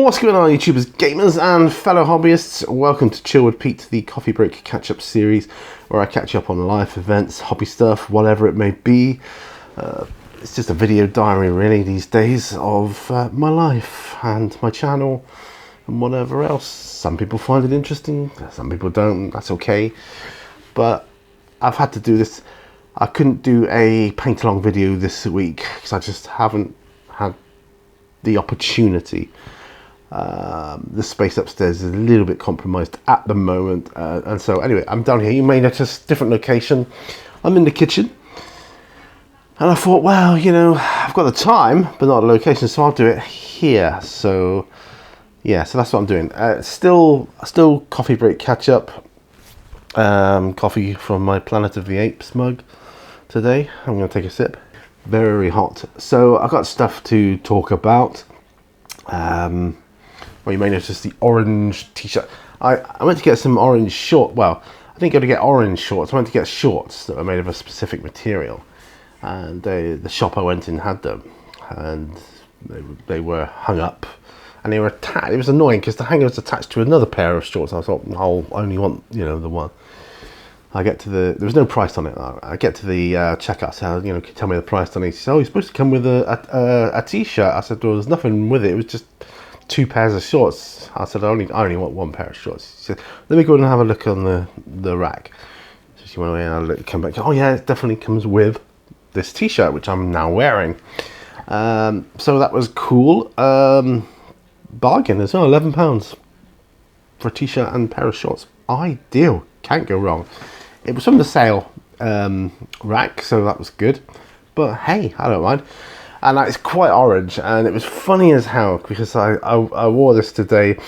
What's going on, YouTubers, gamers, and fellow hobbyists? Welcome to Chill with Pete, the coffee break catch-up series, where I catch up on life events, hobby stuff, whatever it may be. It's just a video diary, really, these days of my life and my channel and whatever else. Some people find it interesting, some people don't. That's okay. But I've had to do this. I couldn't do a paint-along video this week because I just haven't had the opportunity. The space upstairs is a little bit compromised at the moment, and so anyway, I'm down here. You may notice different location. I'm in the kitchen, and I thought, well, you know, I've got the time but not the location, so I'll do it here. So yeah, so that's what I'm doing. Still coffee break catch up. Coffee from my Planet of the Apes mug today. I'm going to take a sip. Very hot. So I've got stuff to talk about. Well, you may notice the orange t-shirt. I went to get some orange short. Well, I didn't go to get orange shorts. I went to get shorts that were made of a specific material, and the shop I went in had them, and they were hung up, and they were attached. It was annoying because the hanger was attached to another pair of shorts. I thought, I'll only want, you know, the one. I get to there was no price on it. I get to the checkout. So, you know, can you tell me the price on it? He said, oh, you're supposed to come with a t-shirt. I said, well, there's nothing with it. It was just 2 pairs of shorts. I said, I only want 1 pair of shorts. She said, let me go and have a look on the rack. So she went away and I come back. Oh yeah, it definitely comes with this t-shirt, which I'm now wearing. So that was cool. Bargain as well, £11 for a t-shirt and a pair of shorts. Ideal, can't go wrong. It was from the sale rack, so that was good. But hey, I don't mind. And it's quite orange, and it was funny as hell because I wore this today,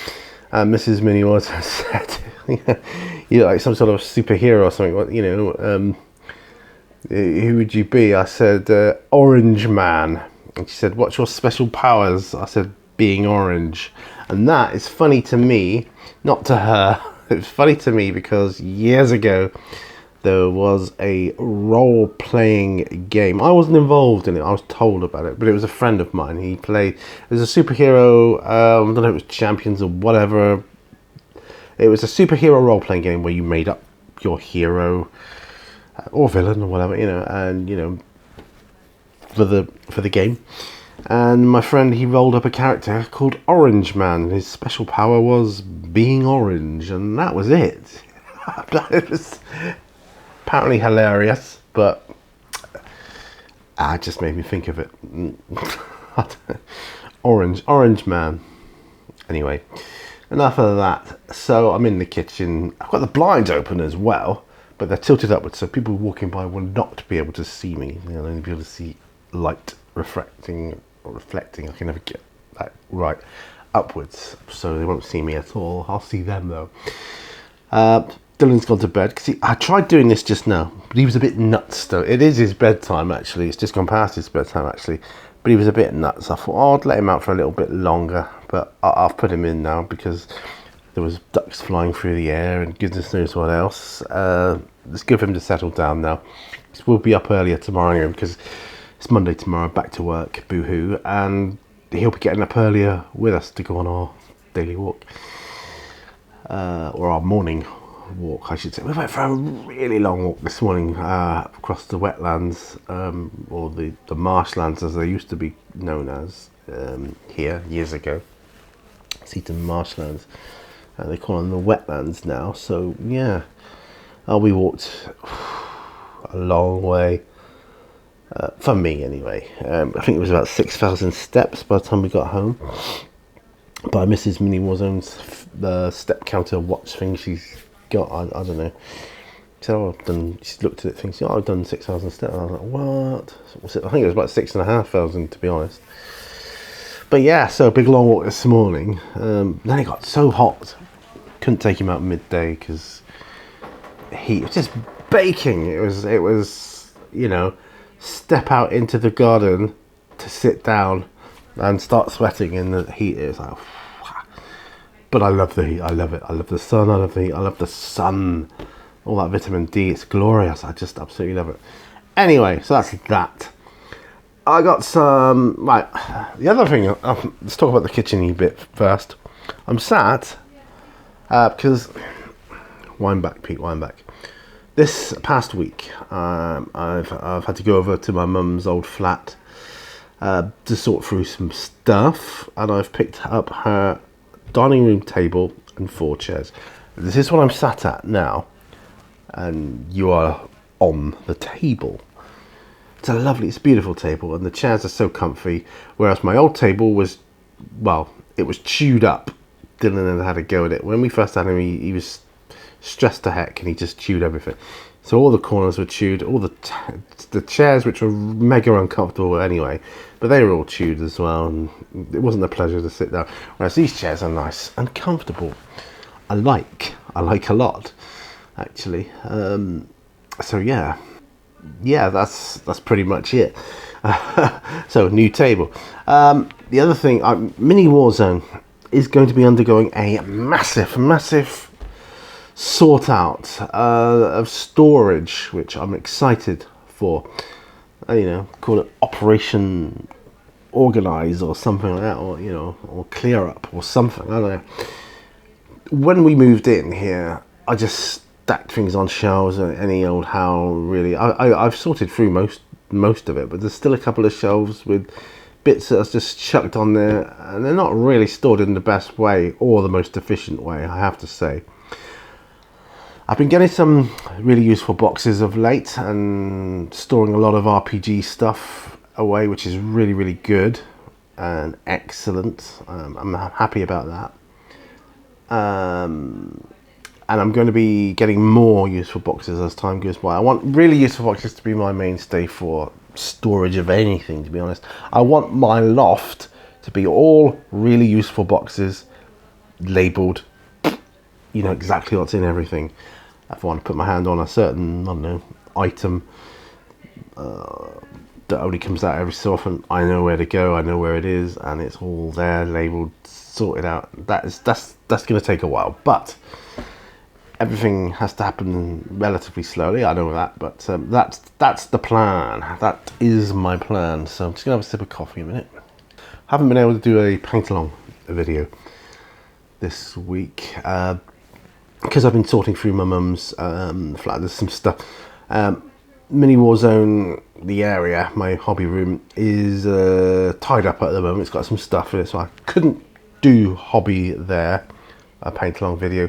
and Mrs. Minnie was said, you know, like some sort of superhero or something. You know, who would you be? I said, Orange Man. And she said, what's your special powers? I said, being orange. And that is funny to me, not to her. It's funny to me because years ago there was a role-playing game. I wasn't involved in it. I was told about it, but it was a friend of mine. He played. It was a superhero. I don't know if it was Champions or whatever. It was a superhero role-playing game where you made up your hero or villain or whatever, you know, and you know, for the game. And my friend, he rolled up a character called Orange Man. His special power was being orange, and that was it. It was apparently hilarious, but it just made me think of it. Orange Man. Anyway, enough of that. So I'm in the kitchen. I've got the blinds open as well, but they're tilted upwards, so people walking by will not be able to see me. They'll only be able to see light reflecting. I can never get that right, upwards, so they won't see me at all. I'll see them though. Dylan's gone to bed because I tried doing this just now, but he was a bit nuts though. It is his bedtime actually. It's just gone past his bedtime actually, but he was a bit nuts. I thought, oh, I'd let him out for a little bit longer, but I've put him in now because there was ducks flying through the air and goodness knows what else. It's good for him to settle down now. We'll be up earlier tomorrow anyway because it's Monday tomorrow, back to work, boo-hoo, and he'll be getting up earlier with us to go on our daily walk, or our morning walk, I should say. We went for a really long walk this morning across the wetlands, or the marshlands as they used to be known as here years ago. Seaton marshlands, they call them the wetlands now. So yeah, we walked a long way. For me anyway. I think it was about 6,000 steps by the time we got home. By Mrs. Minnie Warzone's the step counter watch thing she's got. I don't know. She said, oh, she looked at it thinking, oh, I've done 6,000 steps. And I was like, what? I think it was about 6,500 to be honest. But yeah, so a big long walk this morning. Then it got so hot. Couldn't take him out midday because heat was just baking. It was, you know, step out into the garden to sit down and start sweating in the heat. It's like, but I love the heat. I love it. I love the sun. I love the heat. I love the sun. All that vitamin D. It's glorious. I just absolutely love it. Anyway, so that's that. I got some, right, the other thing, let's talk about the kitchen-y bit first. I'm sat, because, wind back, Pete, wind back. This past week, I've had to go over to my mum's old flat to sort through some stuff, and I've picked up her dining room table and 4 chairs. This is what I'm sat at now, and you are on the table. It's a beautiful table, and the chairs are so comfy, whereas my old table was, well, it was chewed up. Dylan had a go at it. When we first had him, he was stressed to heck, and he just chewed everything. So all the corners were chewed, all the chairs, which were mega uncomfortable anyway, but they were all chewed as well, and it wasn't a pleasure to sit down. Whereas these chairs are nice and comfortable. I like a lot, actually. So yeah, that's pretty much it. So new table. The other thing, Mini Warzone is going to be undergoing a massive sort out of storage, which I'm excited for. Call it Operation Organize or something like that, or or Clear Up or something. I don't know. When we moved in here, I just stacked things on shelves any old how, really. I've sorted through most of it, but there's still a couple of shelves with bits that are just chucked on there, and they're not really stored in the best way or the most efficient way, I have to say. I've been getting some really useful boxes of late and storing a lot of RPG stuff away, which is really good and excellent. I'm happy about that. And I'm going to be getting more useful boxes as time goes by. I want really useful boxes to be my mainstay for storage of anything, to be honest. I want my loft to be all really useful boxes, labelled. You know exactly what's in everything. If I want to put my hand on a certain, I don't know, item that only comes out every so often, I know where to go, I know where it is, and it's all there, labelled, sorted out. That's going to take a while, but everything has to happen relatively slowly. I know that, but that's the plan. That is my plan. So I'm just gonna have a sip of coffee a minute. Haven't been able to do a paint along video this week because I've been sorting through my mum's flat. There's some stuff. Mini Warzone, the area, my hobby room, is tied up at the moment. It's got some stuff in it, so I couldn't do hobby there, a paint along video.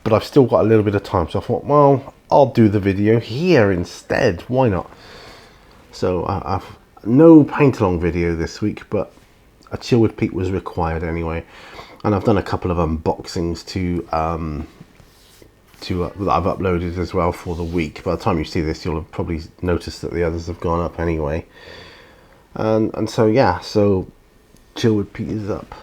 But I've still got a little bit of time, so I thought, well, I'll do the video here instead. Why not? So I've no paint along video this week, but a chill with Pete was required anyway. And I've done a couple of unboxings that I've uploaded as well for the week. By the time you see this, you'll have probably noticed that the others have gone up anyway. And so yeah, so chill with Pete is up.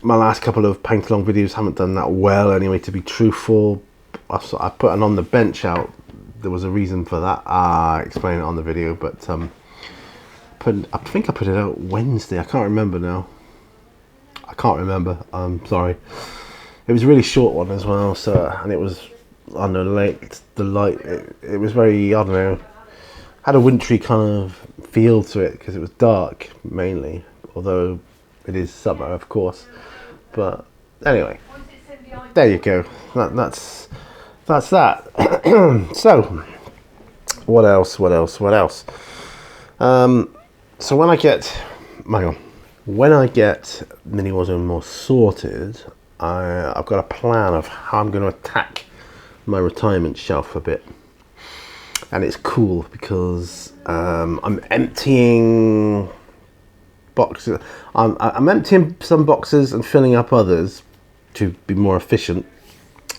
My last couple of paint along videos haven't done that well anyway, to be truthful. I put an on the bench out. There was a reason for that. I explain it on the video, but I think I put it out Wednesday. I can't remember now. I'm sorry. It was a really short one as well, and it was on the late. The light. It was very, I don't know, had a wintry kind of feel to it because it was dark mainly, although it is summer, of course. But anyway, there you go. That's that. So, what else? So when I get Mini Warzone more sorted, I've got a plan of how I'm going to attack my retirement shelf a bit, and it's cool because I'm emptying boxes. I'm emptying some boxes and filling up others to be more efficient,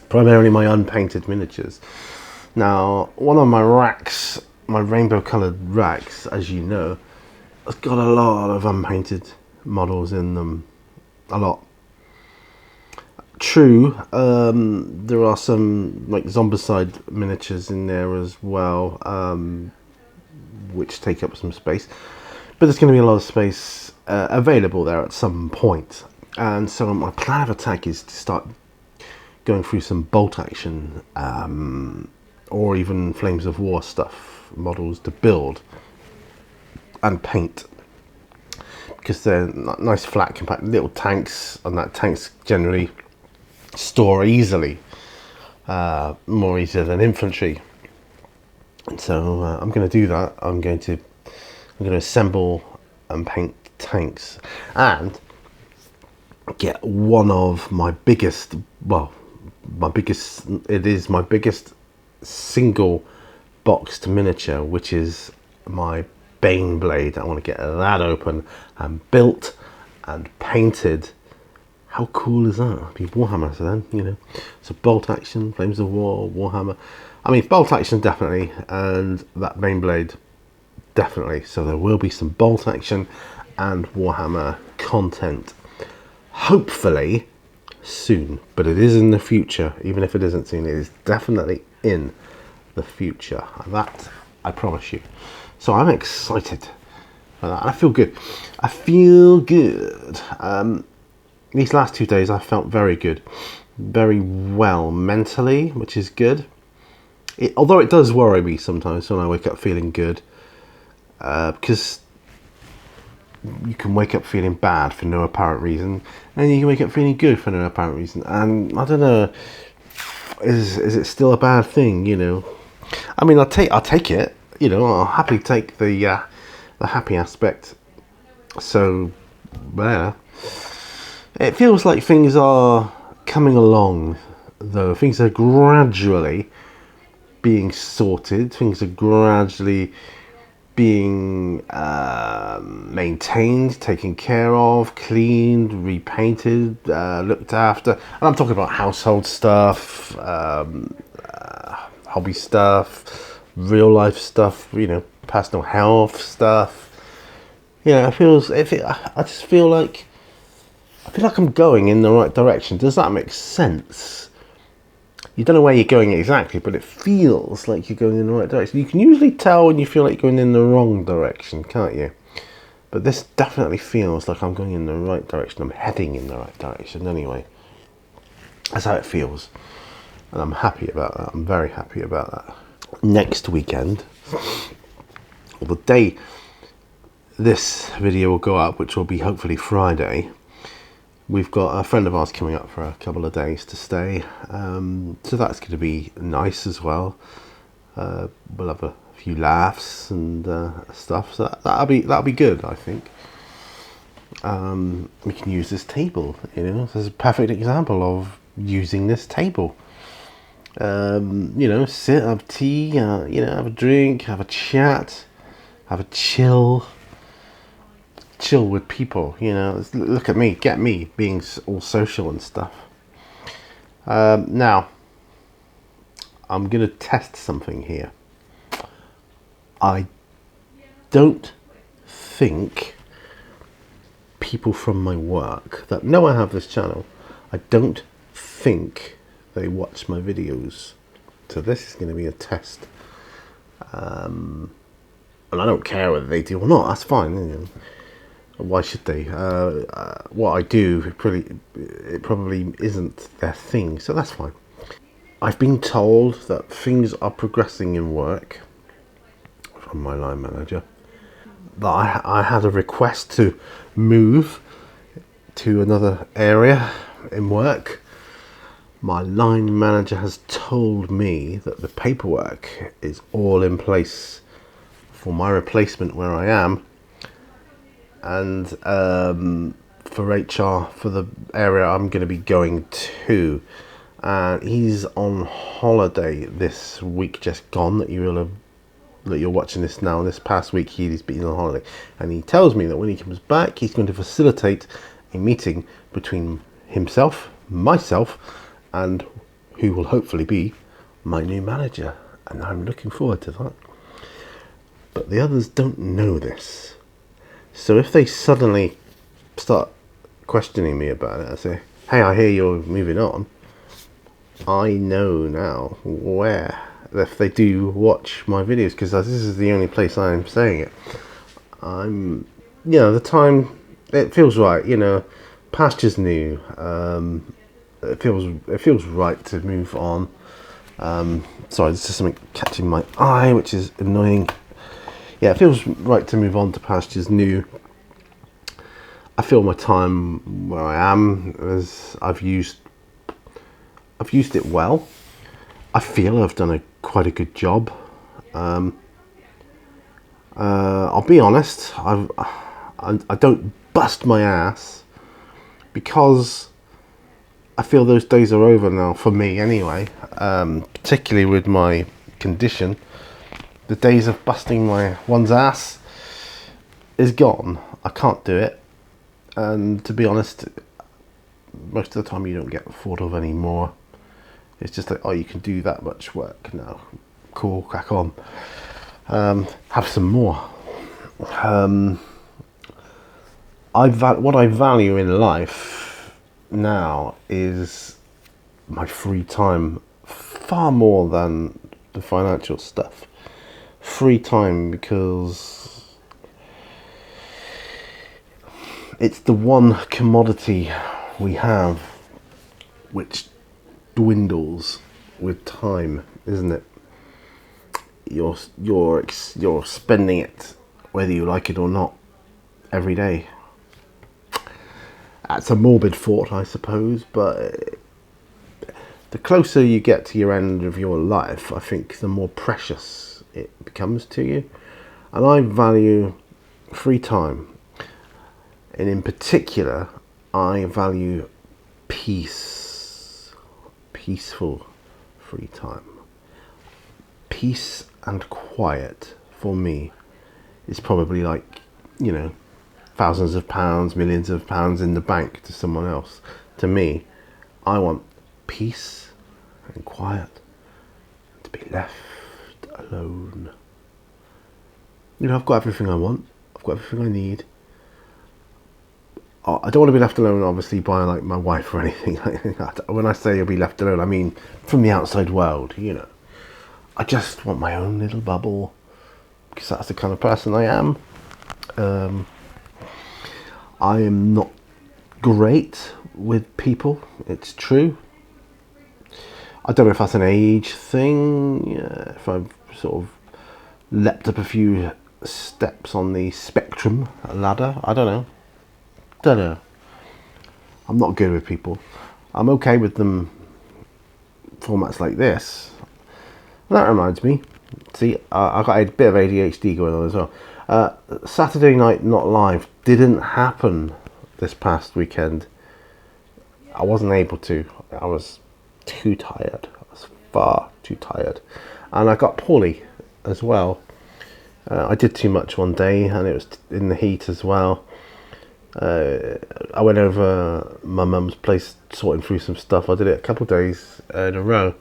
primarily my unpainted miniatures. Now, one of my racks, my rainbow coloured racks, as you know, has got a lot of unpainted models in them. A lot. True, there are some like Zombicide miniatures in there as well, which take up some space. But there's going to be a lot of space available there at some point. And so my plan of attack is to start going through some bolt action or even Flames of War stuff, models to build. and paint, because they're nice, flat, compact little tanks, and that tanks generally store easily, more easier than infantry. And so I'm going to do that. I'm going to assemble and paint tanks, and get one of my biggest, it is my biggest single boxed miniature, which is my Baneblade. I want to get that open and built and painted. How cool is that? It'll be Warhammer, so then, you know. So bolt action, Flames of War, Warhammer. I mean, bolt action definitely, and that Baneblade definitely. So there will be some bolt action and Warhammer content, hopefully soon. But it is in the future. Even if it isn't soon, it is definitely in the future. That I promise you. So I'm excited. I feel good. I feel good. These last 2 days I felt very good, very well mentally, which is good. Although it does worry me sometimes when I wake up feeling good, because you can wake up feeling bad for no apparent reason, and you can wake up feeling good for no apparent reason. And I don't know, is it still a bad thing? You know, I mean, I'll take it. You know, I'll happily take the happy aspect. So, yeah. It feels like things are coming along, though. Things are gradually being sorted. Things are gradually being maintained, taken care of, cleaned, repainted, looked after. And I'm talking about household stuff, hobby stuff, real life stuff, you know, personal health stuff. You know, I just feel like I'm going in the right direction. Does that make sense? You don't know where you're going exactly, but it feels like you're going in the right direction. You can usually tell when you feel like you're going in the wrong direction, can't you? But this definitely feels like I'm going in the right direction. I'm heading in the right direction anyway. That's how it feels. And I'm happy about that. I'm very happy about that. Next weekend, or the day this video will go up, which will be hopefully Friday, we've got a friend of ours coming up for a couple of days to stay, so that's going to be nice as well. We'll have a few laughs and stuff, so that'll be good, I think. We can use this table, you know. This is a perfect example of using this table. You know, sit, have tea, you know, have a drink, have a chat, have a chill with people, you know. Look at me, get me being all social and stuff. Now I'm gonna test something here. I don't think people from my work that know I have this channel, I don't think they watch my videos. So this is going to be a test. And I don't care whether they do or not, that's fine, you know. Why should they? What I do, it probably isn't their thing, so that's fine. I've been told that things are progressing in work from my line manager. That I had a request to move to another area in work. My line manager has told me that the paperwork is all in place for my replacement where I am. And for HR, for the area I'm going to be going to, he's on holiday this week just gone, that you're watching this now. This past week he's been on holiday, and he tells me that when he comes back he's going to facilitate a meeting between himself, myself, and who will hopefully be my new manager, and I'm looking forward to that. But the others don't know this. So if they suddenly start questioning me about it, I say, hey, I hear you're moving on, I know now where, if they do watch my videos, because this is the only place I'm saying it. You know, the time, it feels right, you know, pasture's new, it feels right to move on. Sorry, this is something catching my eye, which is annoying. yeah, it feels right to move on to pastures new. I feel my time where I am, as I've used it well. I feel I've done quite a good job. I'll be honest, I don't bust my ass, because I feel those days are over now, for me anyway, particularly with my condition. The days of busting one's ass is gone. I can't do it, and to be honest, most of the time you don't get thought of anymore. It's just like, oh, you can do that much work now. Cool, crack on. Have some more. What I value in life now is my free time, far more than the financial stuff. Free time, because it's the one commodity we have which dwindles with time, isn't it? You're spending it, whether you like it or not, every day. That's a morbid thought, I suppose, but the closer you get to your end of your life, I think the more precious it becomes to you. And I value free time, and in particular, I value peaceful free time. Peace and quiet, for me, is probably like, thousands of pounds, millions of pounds in the bank to someone else. To me, I want peace and quiet, to be left alone. I've got everything I want. I've got everything I need. I don't want to be left alone, obviously, by like my wife or anything like that. When I say you'll be left alone, I mean from the outside world. I just want my own little bubble, because that's the kind of person I am. I am not great with people, it's true. I don't know if that's an age thing, if I've sort of leapt up a few steps on the spectrum ladder. I don't know. I'm not good with people. I'm okay with them formats like this. That reminds me. See, I've got a bit of ADHD going on as well. Saturday Night Not Live didn't happen this past weekend. I wasn't able to. I was too tired. I was far too tired. And I got poorly as well. I did too much one day, and it was in the heat as well. I went over my mum's place sorting through some stuff. I did it a couple of days in a row.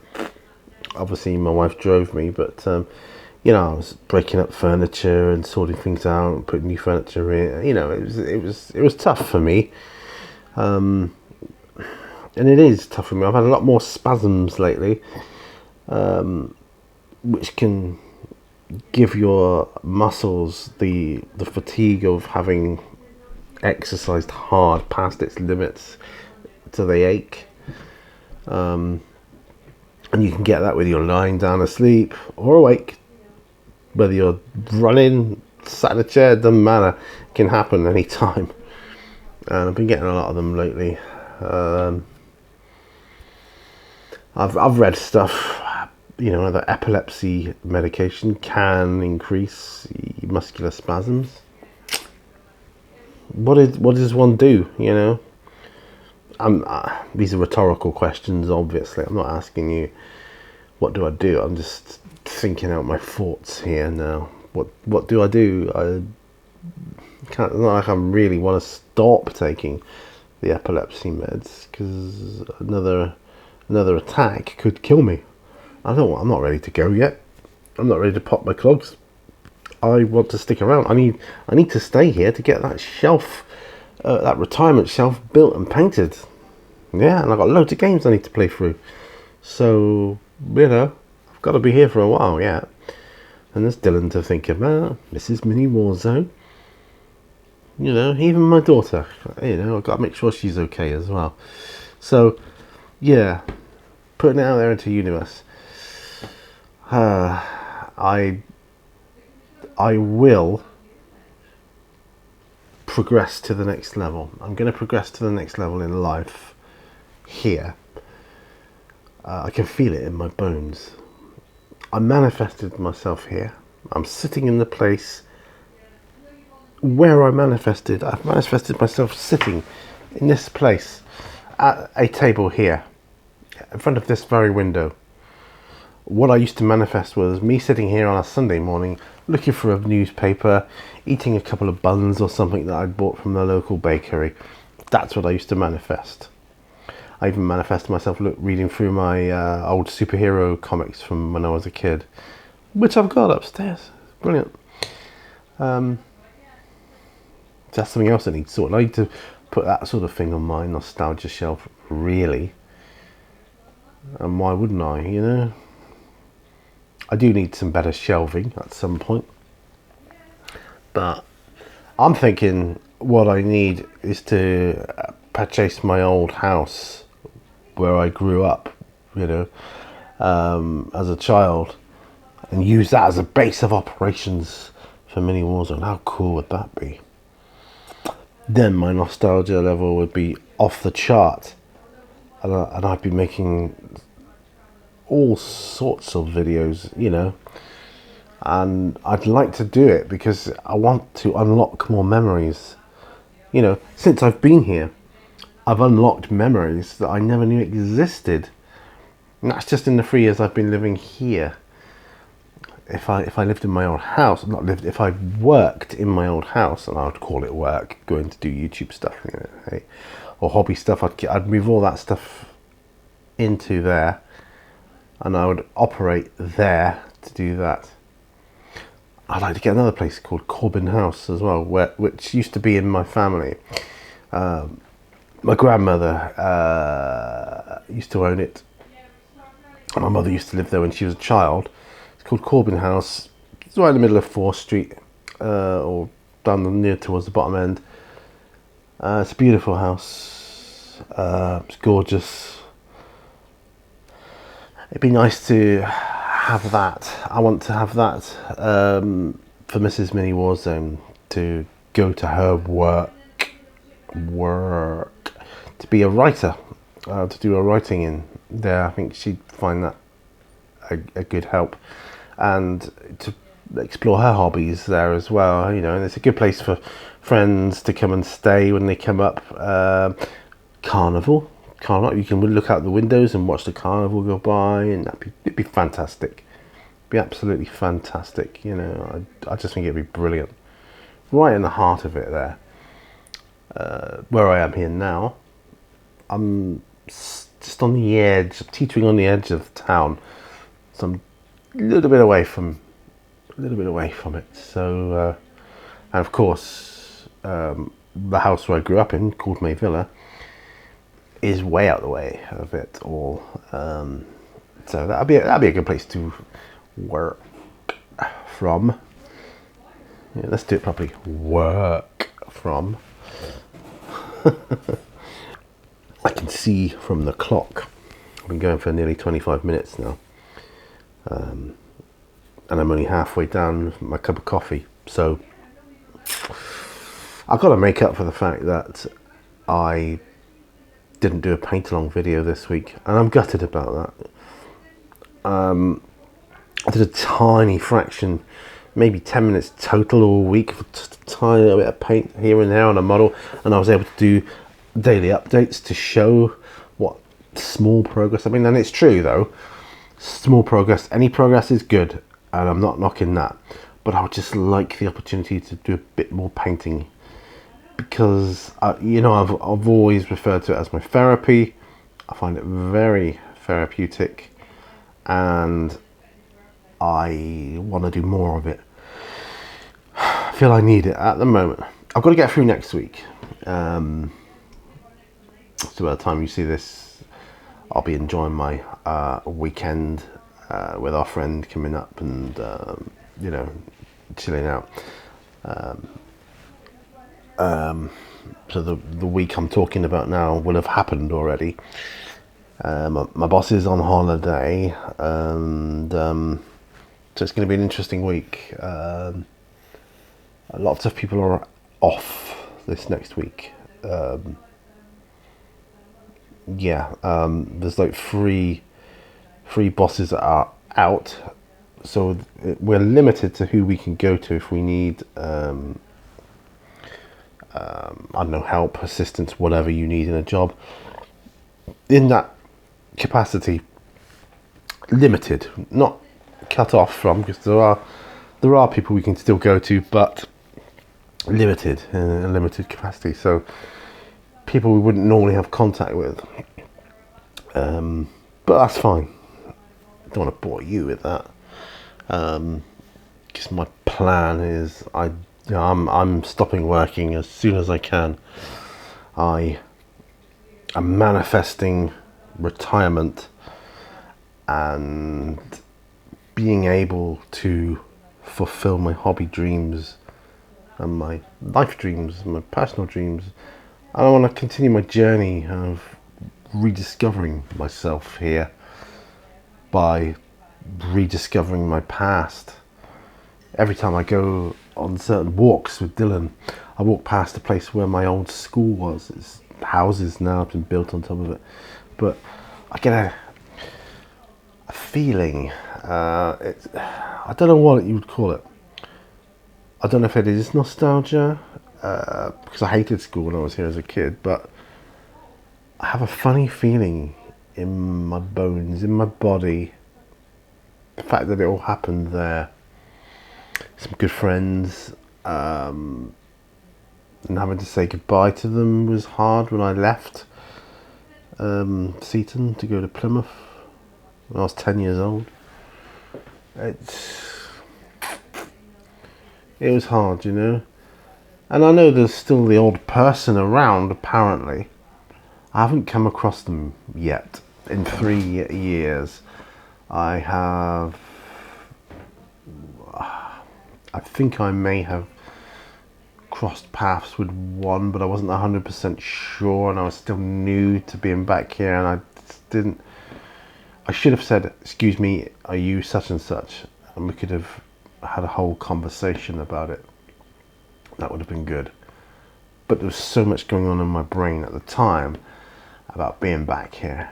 Obviously my wife drove me, but I was breaking up furniture and sorting things out and putting new furniture in. It was tough for me, and it is tough for me. I've had a lot more spasms lately, which can give your muscles the fatigue of having exercised hard past its limits, till they ache. And you can get that whether you're lying down asleep or awake, whether you're running, sat in a chair, doesn't matter. It can happen any time. And I've been getting a lot of them lately. I've read stuff, that epilepsy medication can increase muscular spasms. What does one do? These are rhetorical questions, obviously. I'm not asking you, what do I do? I'm just thinking out my thoughts here now. What do I do? It's not like I really want to stop taking the epilepsy meds, because another attack could kill me. I'm not ready to go yet. I'm not ready to pop my clogs. I want to stick around. I need to stay here to get that shelf, that retirement shelf built and painted. Yeah, and I've got loads of games I need to play through. So, I've got to be here for a while, yeah. And there's Dylan to think about, Mrs. Mini Warzone. Even my daughter, I've got to make sure she's okay as well. So, yeah, putting it out there into the universe. I will progress to the next level. I'm going to progress to the next level in life here. I can feel it in my bones. I manifested myself here. I'm sitting in the place where I manifested. I've manifested myself sitting in this place at a table here in front of this very window. What I used to manifest was me sitting here on a Sunday morning looking for a newspaper, eating a couple of buns or something that I'd bought from the local bakery. That's what I used to manifest. I even manifested myself reading through my old superhero comics from when I was a kid, which I've got upstairs. Brilliant. That's something else I need sorted. I need to put that sort of thing on my nostalgia shelf, really. And why wouldn't I, you know? I do need some better shelving at some point. But I'm thinking what I need is to purchase my old house where I grew up, you know, as a child, and use that as a base of operations for Mini Warzone. How cool would that be? Then my nostalgia level would be off the chart, and I'd be making all sorts of videos, you know, and I'd like to do it because I want to unlock more memories. You know, since I've been here, I've unlocked memories that I never knew existed, and that's just in the 3 years I've been living here. If I lived in my old house, if I worked in my old house, and I would call it work, going to do YouTube stuff, you know, hey, or hobby stuff, I'd move all that stuff into there, and I would operate there to do that. I'd like to get another place called Corbin House as well, which used to be in my family. My grandmother used to own it. My mother used to live there when she was a child. It's called Corbin House. It's right in the middle of 4th Street, or down near towards the bottom end. It's a beautiful house. It's gorgeous. It'd be nice to have that. I want to have that for Mrs. Mini Warzone, to go to her work, to be a writer, to do her writing in there. I think she'd find that a good help, and to explore her hobbies there as well, you know. And it's a good place for friends to come and stay when they come up. Carnival, you can look out the windows and watch the carnival go by, and it'd be fantastic. Be absolutely fantastic, you know. I just think it'd be brilliant, right in the heart of it there. Where I am here now, I'm just on the edge, teetering on the edge of town, so I'm a little bit away from it. So, and of course, the house where I grew up in, called May Villa, is way out the way of it all. So that'd be a good place to work from. Yeah, let's do it properly. Work from. I can see from the clock, I've been going for nearly 25 minutes now, and I'm only halfway down my cup of coffee, so I've got to make up for the fact that I didn't do a paint along video this week, and I'm gutted about that. I did a tiny fraction, maybe 10 minutes total all week, for just a tiny little bit of paint here and there on a model, and I was able to do daily updates to show what small progress I mean. And it's true though, small progress, any progress is good, and I'm not knocking that, but I would just like the opportunity to do a bit more painting, because you know, I've always referred to it as my therapy. I find it very therapeutic, and I want to do more of it. I feel I need it at the moment. I've got to get through next week. So by the time you see this, I'll be enjoying my weekend with our friend coming up, and you know, chilling out. So the week I'm talking about now will have happened already. My boss is on holiday, and so it's going to be an interesting week. Lots of people are off this next week. There's like three bosses that are out, so we're limited to who we can go to if we need I don't know, help, assistance, whatever you need in a job. In that capacity, limited, not cut off from, because there are people we can still go to, but limited in a limited capacity. So people we wouldn't normally have contact with. But that's fine. I don't want to bore you with that. Because my plan is I'm stopping working as soon as I can. I am manifesting retirement and being able to fulfill my hobby dreams and my life dreams, my personal dreams. And I want to continue my journey of rediscovering myself here by rediscovering my past. Every time I go on certain walks with Dylan, I walk past the place where my old school was. It's houses now have been built on top of it, but I get a feeling. I don't know what you would call it. I don't know if it is nostalgia, because I hated school when I was here as a kid, but I have a funny feeling in my bones, in my body. The fact that it all happened there. Some good friends, and having to say goodbye to them was hard when I left Seaton to go to Plymouth when I was 10 years old. It was hard, you know. And I know there's still the old person around, apparently. I haven't come across them yet. In 3 years, I think I may have crossed paths with one, but I wasn't 100% sure, and I was still new to being back here, and I should have said, excuse me, are you such and such? And we could have had a whole conversation about it. That would have been good. But there was so much going on in my brain at the time about being back here.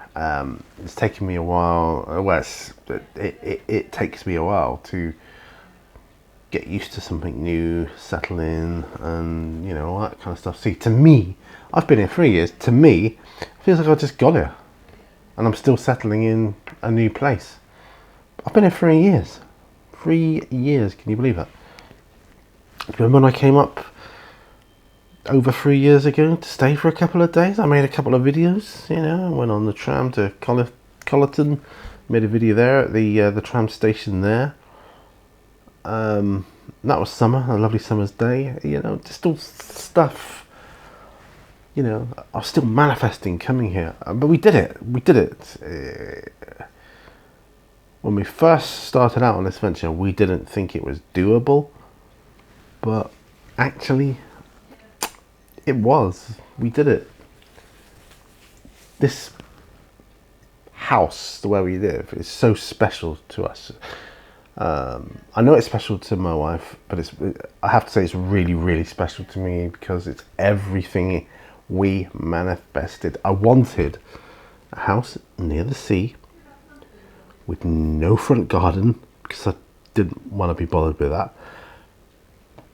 It's taken me a while. Well, it takes me a while to get used to something new, settle in, and you know, all that kind of stuff. See, to me, I've been here 3 years. To me, it feels like I just got here, and I'm still settling in a new place. I've been here 3 years. 3 years, can you believe that? Remember when I came up over 3 years ago to stay for a couple of days? I made a couple of videos, you know. I went on the tram to Collerton, made a video there at the tram station there. That was summer, a lovely summer's day, you know, just all stuff, you know. I was still manifesting coming here, but we did it. When we first started out on this venture, we didn't think it was doable, but actually it was. We did it. This house, the way we live, is so special to us. I know it's special to my wife, but I have to say it's really, really special to me because it's everything we manifested. I wanted a house near the sea with no front garden because I didn't want to be bothered with that.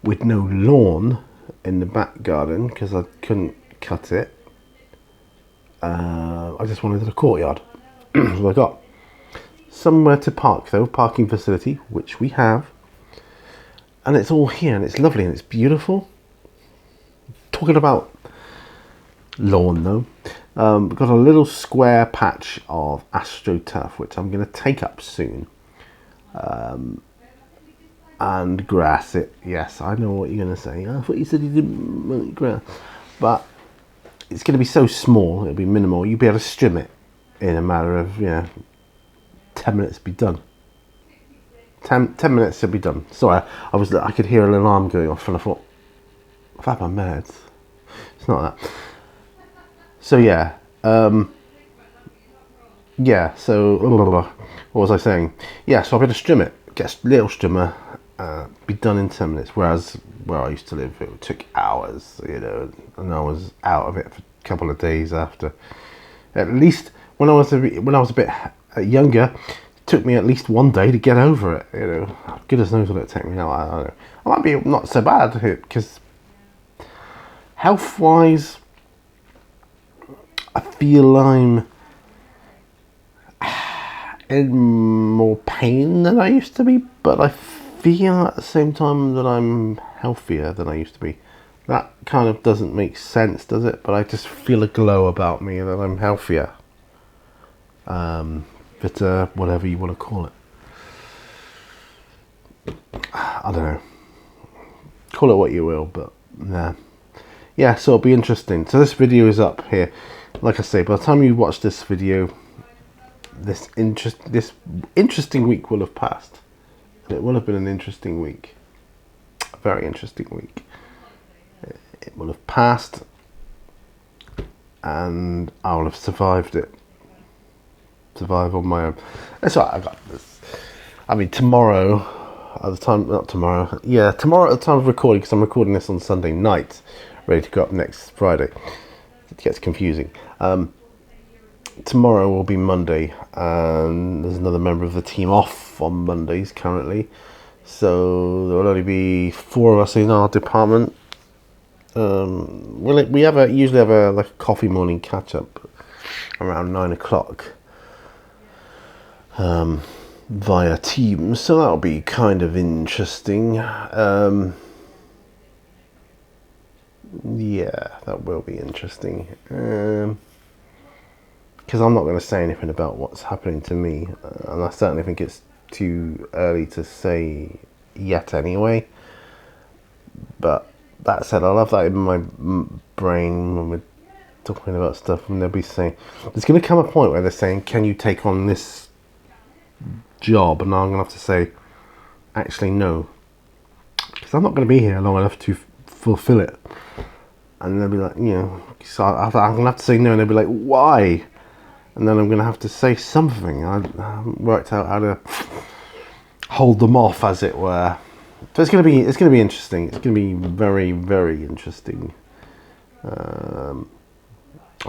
With no lawn in the back garden because I couldn't cut it. I just wanted a courtyard. That's what I got. Somewhere to park though, parking facility, which we have. And it's all here and it's lovely and it's beautiful. Talking about lawn though, we've got a little square patch of AstroTurf which I'm going to take up soon. And grass it. Yes, I know what you're going to say. I thought you said you didn't want grass. But it's going to be so small, it'll be minimal. You'll be able to strim it in a matter of, 10 minutes be done. 10 minutes to be done. Sorry, I could hear an alarm going off and I thought, I've had my meds. It's not that. So so what was I saying? Yeah, so I'm going to strim it. Get a little strimmer be done in 10 minutes. Whereas where I used to live, it took hours, you know, and I was out of it for a couple of days after. At least when I was a bit younger, it took me at least one day to get over it. You know, goodness knows what it'll take me now. I don't know. I might be not so bad because health-wise, I feel I'm in more pain than I used to be, but I feel at the same time that I'm healthier than I used to be. That kind of doesn't make sense, does it? But I just feel a glow about me that I'm healthier. But whatever you want to call it. I don't know. Call it what you will, but nah. Yeah, so it'll be interesting. So this video is up here. Like I say, by the time you watch this video, this interesting week will have passed. It will have been an interesting week. A very interesting week. It will have passed, and I will have survived it. Survive on my own. That's all right, I got this. I mean, tomorrow, at the time, not tomorrow, yeah, tomorrow at the time of recording, because I'm recording this on Sunday night, ready to go up next Friday. It gets confusing. Tomorrow will be Monday, and there's another member of the team off on Mondays currently, so there will only be 4 of us in our department. We usually have a coffee morning catch up around 9 o'clock via Teams, so that'll be kind of interesting. Yeah, that will be interesting. Because I'm not going to say anything about what's happening to me, and I certainly think it's too early to say yet anyway. But that said, I'll have that in my brain when we're talking about stuff, and they'll be saying, there's going to come a point where they're saying, can you take on this job? And I'm going to have to say, actually no, because I'm not going to be here long enough to fulfill it. And they'll be like, you know, so I'm going to have to say no, and they'll be like, why? And then I'm going to have to say something. I haven't worked out how to hold them off, as it were. So it's going to be interesting. It's going to be very, very interesting. I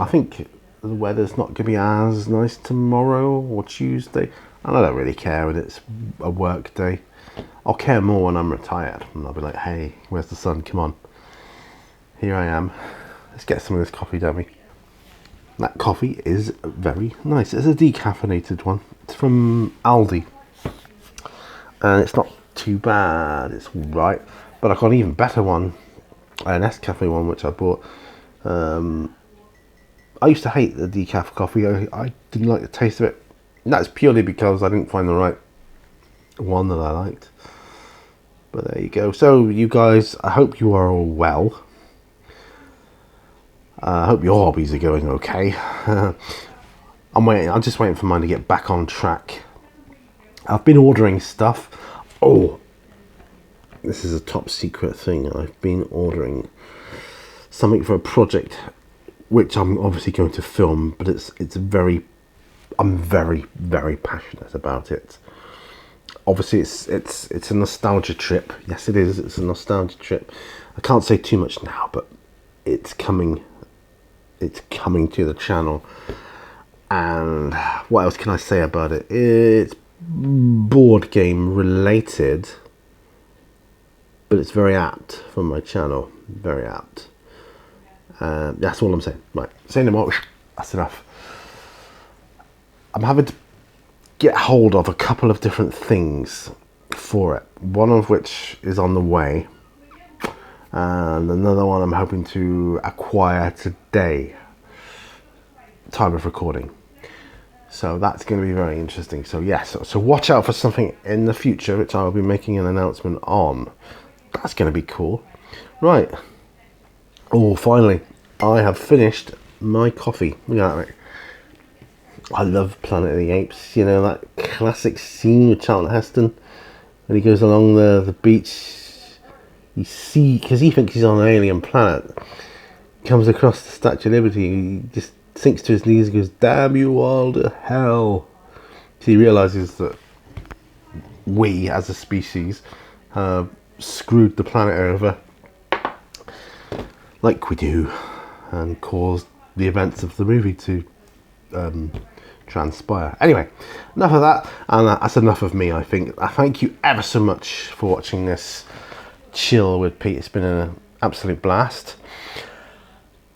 think the weather's not going to be as nice tomorrow or Tuesday. And I don't really care when it's a work day. I'll care more when I'm retired. And I'll be like, hey, where's the sun? Come on. Here I am. Let's get some of this coffee, don't we? That coffee is very nice. It's a decaffeinated one. It's from Aldi. And it's not too bad. It's alright. But I got an even better one. An Nescafe one, which I bought. I used to hate the decaf coffee. I didn't like the taste of it. And that's purely because I didn't find the right one that I liked. But there you go. So you guys, I hope you are all well. I hope your hobbies are going okay. I'm just waiting for mine to get back on track. I've been ordering stuff. Oh, this is a top secret thing. I've been ordering something for a project, which I'm obviously going to film, but I'm very, very passionate about it. Obviously, it's a nostalgia trip. Yes, it is. It's a nostalgia trip. I can't say too much now, but it's coming. It's coming to the channel. And what else can I say about it? It's board game related, but it's very apt for my channel. Very apt. That's all I'm saying. Right, say no more. That's enough. I'm having to get hold of a couple of different things for it. One of which is on the way. And another one I'm hoping to acquire today, time of recording. So that's going to be very interesting. So yes, so watch out for something in the future, which I'll be making an announcement on. That's going to be cool. Right. Oh, finally, I have finished my coffee. Look at that. I love Planet of the Apes. You know, that classic scene with Charlton Heston when he goes along the beach. You see, because he thinks he's on an alien planet, comes across the Statue of Liberty, he just sinks to his knees and goes, damn you all to hell. So he realises that we, as a species, screwed the planet over like we do, and caused the events of the movie to transpire. Anyway, enough of that, and that's enough of me. I think. I thank you ever so much for watching this chill with Pete. It's been an absolute blast.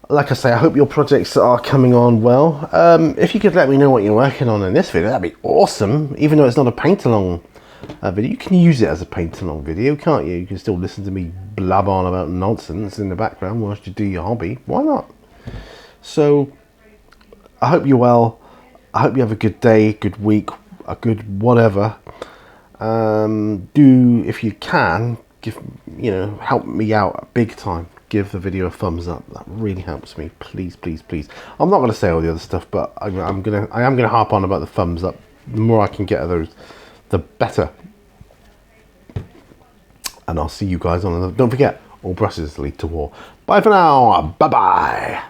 Like I say, I hope your projects are coming on well. If you could let me know what you're working on in this video, that'd be awesome. Even though it's not a paint-along video, you can use it as a paint-along video, can't you? You can still listen to me blab on about nonsense in the background whilst you do your hobby. Why not? So, I hope you're well. I hope you have a good day, good week, a good whatever. Do, if you can, help me out big time. Give the video a thumbs up. That really helps me. Please, please, please. I'm not going to say all the other stuff, but I am gonna harp on about the thumbs up. The more I can get of those, the better. And I'll see you guys on another. Don't forget, all brushes lead to war. Bye for now. Bye bye.